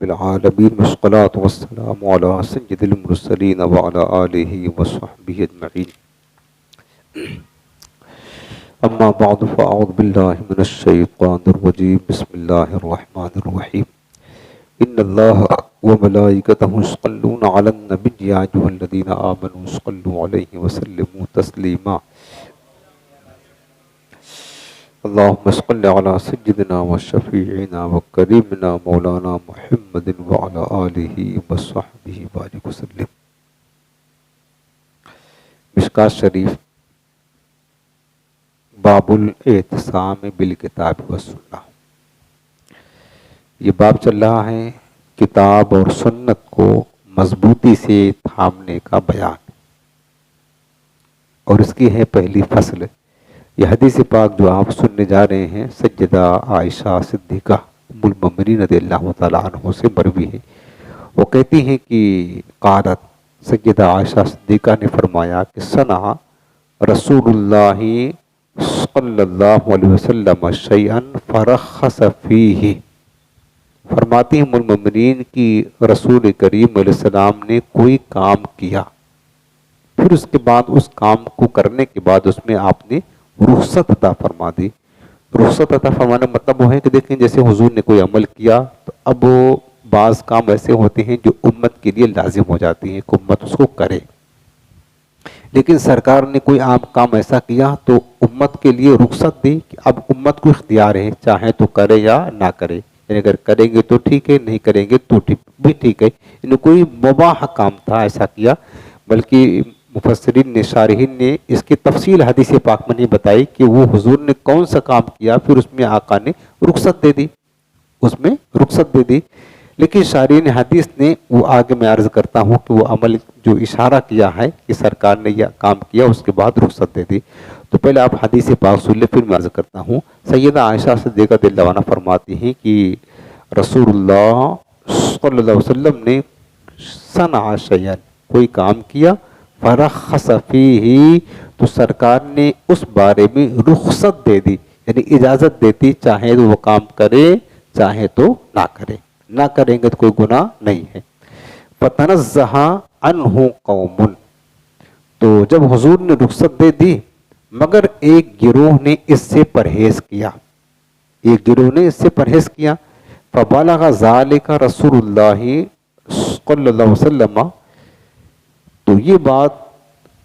بالعالمین والصلاة والسلام علی سید المرسلین وعلی آلہ وصحبہ اجمعین اما بعد فاعوذ باللہ من الشیطان الرجیم بسم اللہ الرحمن الرحیم ان اللہ وملائکتہ یصلون علی النبی یا ایھا الذین آمنوا صلوا علیہ وسلموا تسلیما اللہم صل علی سیدنا و شفیعنا و کریمنا مولانا محمد وعلی آلہ وصحبہ بارک وسلم۔ مشکوٰۃ شریف باب الاعتصام بالکتاب والسنہ، یہ باب چل رہا ہے کتاب اور سنت کو مضبوطی سے تھامنے کا بیان، اور اس کی ہے پہلی فصل۔ یہ حدیث پاک جو آپ سننے جا رہے ہیں سیدہ عائشہ صدیقہ ام المؤمنین رضی اللہ تعالیٰ عنہ سے مروی ہے۔ وہ کہتی ہیں کہ قالت، سیدہ عائشہ صدیقہ نے فرمایا کہ صنع رسول اللہ صلی اللہ علیہ وسلم شیئا فرخص فیہ، فرماتی ہیں ام المؤمنین کی رسول کریم علیہ السلام نے کوئی کام کیا، پھر اس کے بعد اس کام کو کرنے کے بعد اس میں آپ نے رخصت عطا فرما دی۔ رخصت عطا فرمانے مطلب وہ ہے کہ دیکھیں جیسے حضور نے کوئی عمل کیا تو اب وہ بعض کام ایسے ہوتے ہیں جو امت کے لیے لازم ہو جاتی ہیں کہ امت اس کو کرے، لیکن سرکار نے کوئی عام کام ایسا کیا تو امت کے لیے رخصت دی کہ اب امت کو اختیار ہے، چاہے تو کرے یا نہ کرے، یعنی اگر کریں گے تو ٹھیک ہے، نہیں کریں گے تو بھی ٹھیک ہے، یعنی کوئی مباح کام تھا ایسا کیا۔ بلکہ مفسرین نے شارحین نے اس کی تفصیل حدیث پاک میں نہیں بتائی کہ وہ حضور نے کون سا کام کیا، پھر اس میں آقا نے رخصت دے دی، اس میں رخصت دے دی، لیکن شارحین حدیث نے وہ آگے میں عرض کرتا ہوں کہ وہ عمل جو اشارہ کیا ہے کہ سرکار نے یہ کام کیا اس کے بعد رخصت دے دی۔ تو پہلے آپ حدیث پاک سن لیں، پھر میں عرض کرتا ہوں۔ سیدہ عائشہ صدیقہ رضی اللہ عنہا فرماتی ہیں کہ رسول اللہ صلی اللہ علیہ وسلم نے صنع شیئا، کوئی کام کیا، فرخص فیہ، تو سرکار نے اس بارے میں رخصت دے دی، یعنی اجازت دیتی، چاہے تو وہ کام کرے چاہے تو نہ کرے، نہ کریں گے تو کوئی گناہ نہیں ہے۔ فتنزہ عنہ قوم، تو جب حضور نے رخصت دے دی مگر ایک گروہ نے اس سے پرہیز کیا، ایک گروہ نے اس سے پرہیز کیا، فبلغ ذلک رسول اللہ صلی اللہ علیہ وسلم، تو یہ بات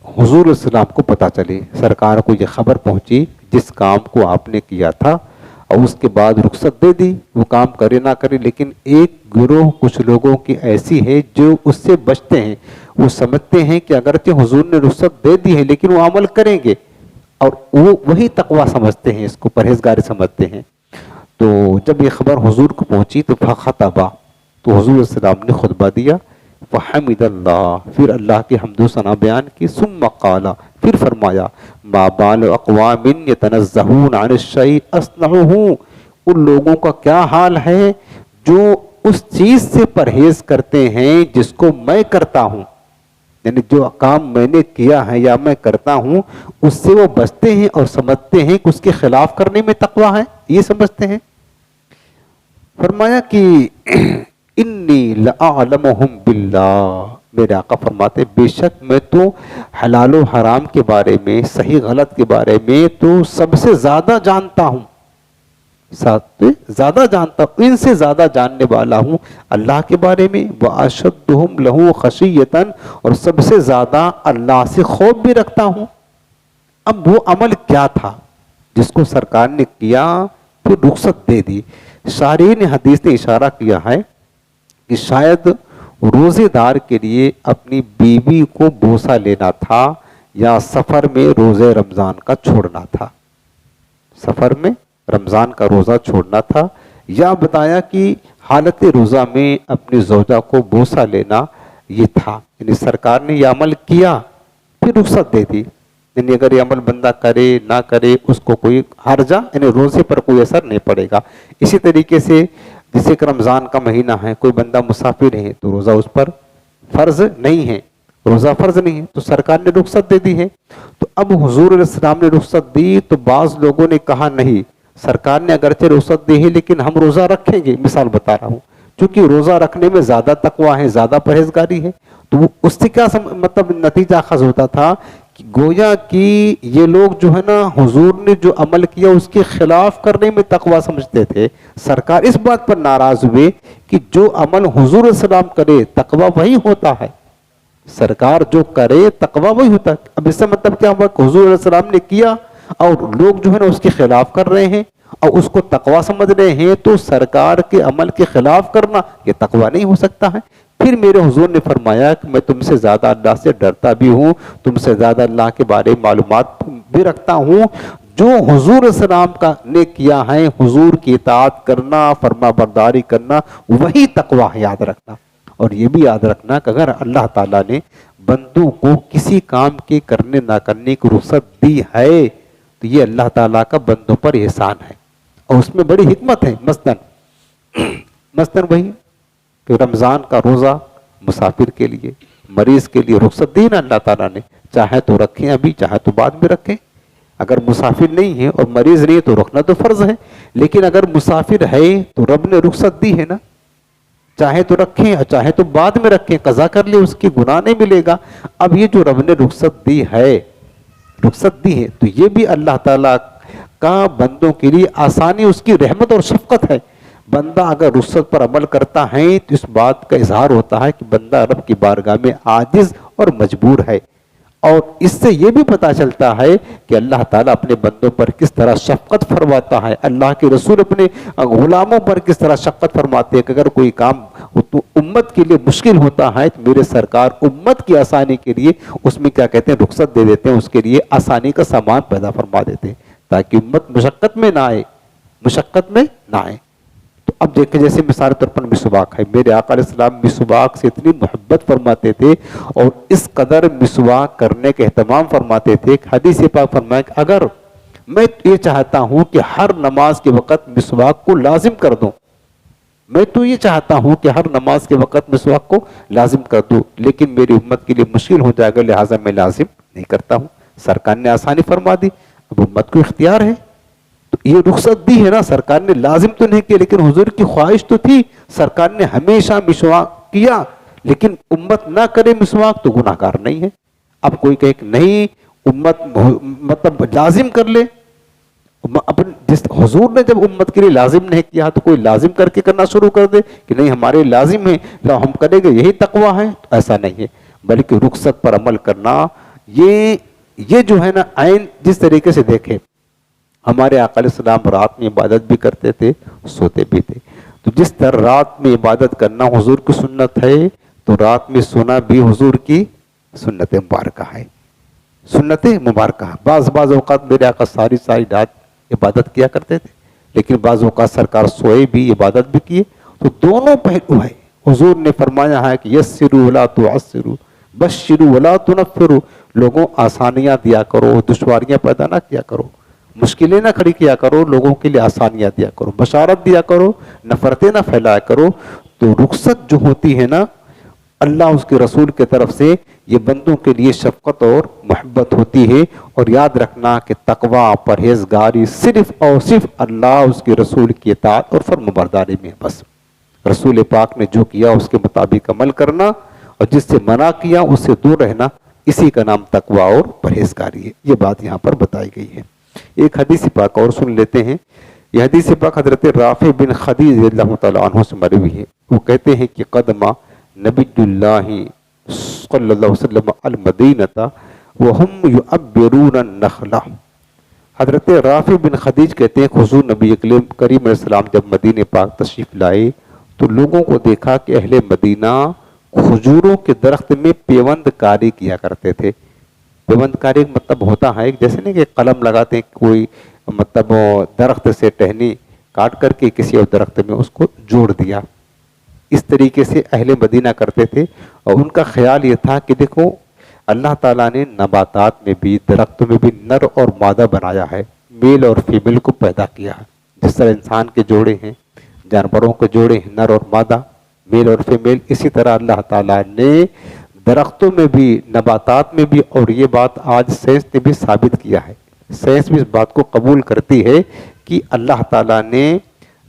حضور السلام کو پتہ چلی، سرکار کو یہ خبر پہنچی جس کام کو آپ نے کیا تھا اور اس کے بعد رخصت دے دی، وہ کام کرے نہ کرے، لیکن ایک گروہ کچھ لوگوں کی ایسی ہے جو اس سے بچتے ہیں، وہ سمجھتے ہیں کہ اگرچہ حضور نے رخصت دے دی ہے لیکن وہ عمل کریں گے، اور وہ وہی تقویٰ سمجھتے ہیں، اس کو پرہیزگاری سمجھتے ہیں۔ تو جب یہ خبر حضور کو پہنچی تو فخطبہ، تو حضور السلام نے خطبہ دیا، فحمد اللہ، پھر اللہ کی حمد و ثنا بیان کی، ثم قال، پھر فرمایا، ما بال اقوام یتنزہون عن الشیء اصنعہ، ان لوگوں کا کیا حال ہے جو اس چیز سے پرہیز کرتے ہیں جس کو میں کرتا ہوں، یعنی جو کام میں نے کیا ہے یا میں کرتا ہوں اس سے وہ بچتے ہیں اور سمجھتے ہیں کہ اس کے خلاف کرنے میں تقویٰ ہے، یہ سمجھتے ہیں۔ فرمایا کہ انی لأعلمہم باللہ، میرے آقا فرماتے بے شک میں تو حلال و حرام کے بارے میں، صحیح غلط کے بارے میں تو سب سے زیادہ جانتا ہوں، زیادہ جانتا ہوں، ان سے زیادہ جاننے والا ہوں اللہ کے بارے میں، واشدہم لہ خشیۃ، اور سب سے زیادہ اللہ سے خوف بھی رکھتا ہوں۔ اب وہ عمل کیا تھا جس کو سرکار نے کیا پھر رخصت دے دی؟ شارحین حدیث نے اشارہ کیا ہے کہ شاید روزے دار کے لیے اپنی بیوی کو بوسہ لینا تھا، یا سفر میں روزے رمضان کا چھوڑنا تھا، سفر میں رمضان کا روزہ چھوڑنا تھا، یا بتایا کہ حالت روزہ میں اپنی زوجہ کو بوسہ لینا یہ تھا، یعنی سرکار نے یہ عمل کیا پھر رخصت دے دی، یعنی اگر یہ عمل بندہ کرے نہ کرے اس کو کوئی حرجہ، یعنی روزے پر کوئی اثر نہیں پڑے گا۔ اسی طریقے سے جسے کہ رمضان کا مہینہ ہے، کوئی بندہ مسافر ہے تو روزہ اس پر فرض نہیں ہے، روزہ فرض نہیں ہے، تو سرکار نے رخصت دے دی ہے۔ تو اب حضور علیہ السلام نے رخصت دی تو بعض لوگوں نے کہا نہیں، سرکار نے اگرچہ رخصت دی ہے لیکن ہم روزہ رکھیں گے، مثال بتا رہا ہوں، چونکہ روزہ رکھنے میں زیادہ تقویٰ ہے، زیادہ پرہیزگاری ہے، تو وہ اس سے کیا مطلب نتیجہ اخذ ہوتا تھا کہ گویا کہ یہ لوگ جو ہے نا حضور نے جو عمل کیا اس کے خلاف کرنے میں تقویٰ سمجھتے تھے۔ سرکار اس بات پر ناراض ہوئے کہ جو عمل حضور علیہ السلام کرے تقویٰ وہی ہوتا ہے، سرکار جو کرے تقویٰ وہی ہوتا ہے۔ اب اس سے مطلب کیا ہوا کہ حضور علیہ السلام نے کیا اور لوگ جو ہے نا اس کے خلاف کر رہے ہیں اور اس کو تقویٰ سمجھ رہے ہیں، تو سرکار کے عمل کے خلاف کرنا یہ تقویٰ نہیں ہو سکتا ہے۔ پھر میرے حضور نے فرمایا کہ میں تم سے زیادہ اللہ سے ڈرتا بھی ہوں، تم سے زیادہ اللہ کے بارے میں معلومات بھی رکھتا ہوں۔ جو حضور علیہ السلام کا نے کیا ہے، حضور کی اطاعت کرنا، فرما برداری کرنا، وہی تقویٰ ہے، یاد رکھنا۔ اور یہ بھی یاد رکھنا کہ اگر اللہ تعالیٰ نے بندوں کو کسی کام کے کرنے نہ کرنے کی رخصت دی ہے تو یہ اللہ تعالیٰ کا بندوں پر احسان ہے، اور اس میں بڑی حکمت ہے۔ مثلاً وہی کہ رمضان کا روزہ مسافر کے لیے، مریض کے لیے رخصت دی نا اللہ تعالیٰ نے، چاہے تو رکھیں ابھی، چاہے تو بعد میں رکھیں۔ اگر مسافر نہیں ہے اور مریض نہیں ہے تو رکھنا تو فرض ہے، لیکن اگر مسافر ہے تو رب نے رخصت دی ہے نا، چاہے تو رکھیں اور چاہے تو بعد میں رکھیں، قضا کر لیں، اس کی گناہ نہیں ملے گا۔ اب یہ جو رب نے رخصت دی ہے تو یہ بھی اللہ تعالیٰ کا بندوں کے لیے آسانی، اس کی رحمت اور شفقت ہے۔ بندہ اگر رخصت پر عمل کرتا ہے تو اس بات کا اظہار ہوتا ہے کہ بندہ رب کی بارگاہ میں عاجز اور مجبور ہے، اور اس سے یہ بھی پتہ چلتا ہے کہ اللہ تعالیٰ اپنے بندوں پر کس طرح شفقت فرماتا ہے، اللہ کے رسول اپنے غلاموں پر کس طرح شفقت فرماتے ہیں کہ اگر کوئی کام امت کے لیے مشکل ہوتا ہے تو میرے سرکار امت کی آسانی کے لیے اس میں کیا کہتے ہیں، رخصت دے دیتے ہیں، اس کے لیے آسانی کا سامان پیدا فرما دیتے ہیں تاکہ امت مشقت میں نہ آئے۔ تو اب دیکھیں جیسے مثال طور پر مسواک ہے، میرے آقا علیہ السلام مسواک سے اتنی محبت فرماتے تھے اور اس قدر مسواک کرنے کا اہتمام فرماتے تھے کہ حدیث پاک فرمایا کہ اگر میں یہ چاہتا ہوں کہ ہر نماز کے وقت مسواک کو لازم کر دوں، میں تو یہ چاہتا ہوں کہ ہر نماز کے وقت مسواک کو لازم کر دوں، لیکن میری امت کے لیے مشکل ہو جائے گا، لہٰذا میں لازم نہیں کرتا ہوں۔ سرکار نے آسانی فرما دی، اب امت کو اختیار ہے، تو یہ رخصت دی ہے نا، سرکار نے لازم تو نہیں کیا لیکن حضور کی خواہش تو تھی، سرکار نے ہمیشہ مسواک کیا، لیکن امت نہ کرے مسواک تو گناہ گار نہیں ہے۔ اب کوئی کہے کہ نہیں امت مطلب لازم کر لے، جس حضور نے جب امت کے لیے لازم نہیں کیا تو کوئی لازم کر کے کرنا شروع کر دے کہ نہیں ہمارے لازم ہے تو ہم کریں گے، یہی تقویٰ ہے، تو ایسا نہیں ہے، بلکہ رخصت پر عمل کرنا یہ جو ہے نا عین جس طریقے سے دیکھیں ہمارے آقا علیہ السلام رات میں عبادت بھی کرتے تھے، سوتے بھی تھے، تو جس طرح رات میں عبادت کرنا حضور کی سنت ہے تو رات میں سونا بھی حضور کی سنت مبارکہ ہے، سنت مبارکہ ہے۔ بعض اوقات میرے آقا ساری رات عبادت کیا کرتے تھے، لیکن بعض اوقات سرکار سوئے بھی عبادت بھی کیے، تو دونوں پہلو ہے۔ حضور نے فرمایا ہے کہ یسروا ولا تعسروا بشروا ولا تنفروا، لوگوں آسانیاں دیا کرو، دشواریاں پیدا نہ کیا کرو، مشکلیں نہ کھڑی کیا کرو، لوگوں کے لیے آسانیاں دیا کرو، بشارت دیا کرو، نفرتیں نہ پھیلایا کرو۔ تو رخصت جو ہوتی ہے نا اللہ اس کے رسول کے طرف سے، یہ بندوں کے لیے شفقت اور محبت ہوتی ہے۔ اور یاد رکھنا کہ تقویٰ پرہیزگاری صرف اور صرف اللہ اس کے رسول کی اطاعت اور فرمانبرداری میں، بس رسول پاک نے جو کیا اس کے مطابق عمل کرنا اور جس سے منع کیا اس سے دور رہنا، اسی کا نام تقویٰ اور پرہیزگاری ہے۔ یہ بات یہاں پر بتائی گئی ہے۔ ایک حدیث پاک اور سن لیتے ہیں۔ یہ حدیث پاک حضرت رافع بن خدیج رضی اللہ تعالیٰ عنہ سے مروی ہے۔ وہ کہتے ہیں کہ قدمہ نبی اللہ صلی اللہ علیہ وسلم المدینۃ وہم یعبرون النخلہ۔ حضرت رافع بن خدیج کہتے ہیں حضور نبی کریم علیہ السلام جب مدینہ پاک تشریف لائے تو لوگوں کو دیکھا کہ اہل مدینہ کھجوروں کے درخت میں پیوند کاری کیا کرتے تھے۔ پیوند کاری مطلب ہوتا ہے جیسے نہیں کہ قلم لگاتے ہیں، کوئی مطلب درخت سے ٹہنی کاٹ کر کے کسی اور درخت میں اس کو جوڑ دیا، اس طریقے سے اہل مدینہ کرتے تھے۔ اور ان کا خیال یہ تھا کہ دیکھو اللہ تعالیٰ نے نباتات میں بھی درختوں میں بھی نر اور مادہ بنایا ہے، میل اور فیمیل کو پیدا کیا ہے، جس طرح انسان کے جوڑے ہیں، جانوروں کے جوڑے ہیں نر اور مادہ، میل اور فیمیل، اسی طرح اللہ تعالیٰ نے درختوں میں بھی نباتات میں بھی، اور یہ بات آج سائنس نے بھی ثابت کیا ہے، سائنس بھی اس بات کو قبول کرتی ہے کہ اللہ تعالیٰ نے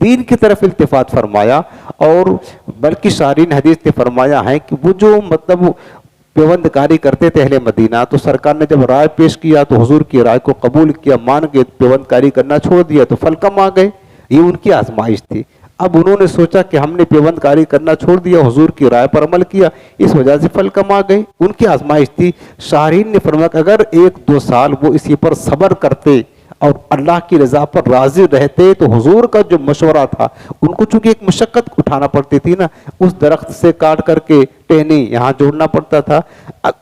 دین کی طرف التفات فرمایا. اور بلکہ شارحین حدیث نے فرمایا ہے کہ وہ جو مطلب پیوند کاری کرتے تھے اہل مدینہ، تو سرکار نے جب رائے پیش کیا تو حضور کی رائے کو قبول کیا، مان کے پیوند کاری کرنا چھوڑ دیا تو پھل کم آ گئے. یہ ان کی آزمائش تھی. اب انہوں نے سوچا کہ ہم نے پیوند کاری کرنا چھوڑ دیا، حضور کی رائے پر عمل کیا، اس وجہ سے پھل کم آ گئے. ان کی آزمائش تھی. شارحین نے فرمایا کہ اگر 1-2 سال وہ اسی پر صبر کرتے اور اللہ کی رضا پر راضی رہتے تو حضور کا جو مشورہ تھا، ان کو چونکہ ایک مشقت اٹھانا پڑتی تھی نا، اس درخت سے کاٹ کر کے ٹہنی یہاں جوڑنا پڑتا تھا.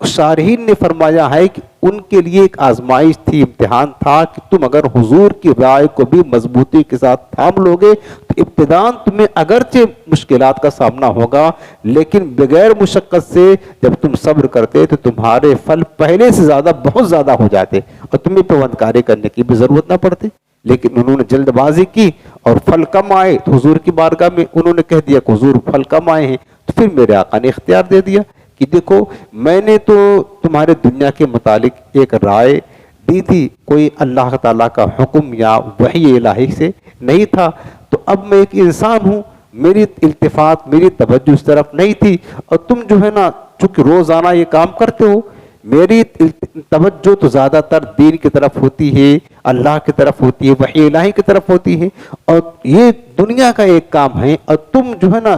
شارحین نے فرمایا ہے کہ ان کے لیے ایک آزمائش تھی، امتحان تھا کہ تم اگر حضور کی رائے کو بھی مضبوطی کے ساتھ تھام لو گے تو ابتداءً تمہیں اگرچہ مشکلات کا سامنا ہوگا، لیکن بغیر مشقت سے جب تم صبر کرتے تو تمہارے پھل پہلے سے زیادہ بہت زیادہ ہو جاتے اور تمہیں پیوند کاری کرنے کی بھی ضرورت نہ پڑتی. لیکن انہوں نے جلد بازی کی اور پھل کم آئے تو حضور کی بارگاہ میں انہوں نے کہہ دیا کہ حضور پھل کم آئے ہیں. تو پھر میرے آقا نے اختیار دے دیا کہ دیکھو میں نے تو تمہارے دنیا کے متعلق ایک رائے دی تھی، کوئی اللہ تعالیٰ کا حکم یا وحی الہی سے نہیں تھا، تو اب میں ایک انسان ہوں، میری التفات میری توجہ اس طرف نہیں تھی، اور تم جو ہے نا چونکہ روزانہ یہ کام کرتے ہو، میری توجہ تو زیادہ تر دین کی طرف ہوتی ہے، اللہ کی طرف ہوتی ہے، وحی الہی کی طرف ہوتی ہے، اور یہ دنیا کا ایک کام ہے، اور تم جو ہے نا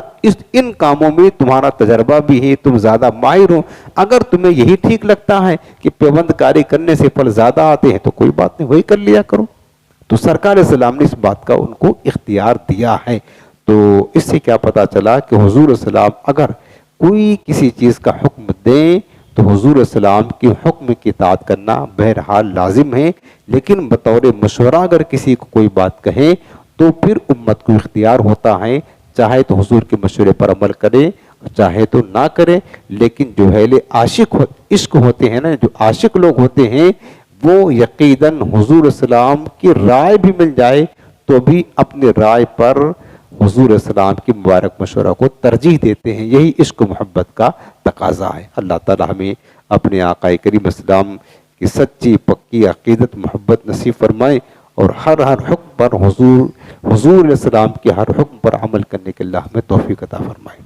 ان کاموں میں تمہارا تجربہ بھی ہے، تم زیادہ ماہر ہو. اگر تمہیں یہی ٹھیک لگتا ہے کہ پیوند کاری کرنے سے پھل زیادہ آتے ہیں تو کوئی بات نہیں، وہی کر لیا کرو. تو سرکار علیہ السلام نے اس بات کا ان کو اختیار دیا ہے. تو اس سے کیا پتا چلا کہ حضور علیہ السلام اگر کوئی کسی چیز کا حکم دیں تو حضور علیہ السلام کی حکم کی اطاعت کرنا بہرحال لازم ہے، لیکن بطور مشورہ اگر کسی کو کوئی بات کہیں تو پھر امت کو اختیار ہوتا ہے، چاہے تو حضور کے مشورے پر عمل کرے چاہے تو نہ کرے. لیکن جو اہل عشق ہوتے ہیں نا، جو عاشق لوگ ہوتے ہیں، وہ یقیناً حضور السلام کی رائے بھی مل جائے تو بھی اپنی رائے پر حضور السلام کی مبارک مشورہ کو ترجیح دیتے ہیں. یہی عشق و محبت کا تقاضا ہے. اللہ تعالی ہمیں اپنے آقا کریم السلام کی سچی پکی عقیدت محبت نصیب فرمائے، اور ہر حکم پر حضور علیہ السلام کے ہر حکم پر عمل کرنے کے اللہ ہمیں توفیق عطا فرمائے.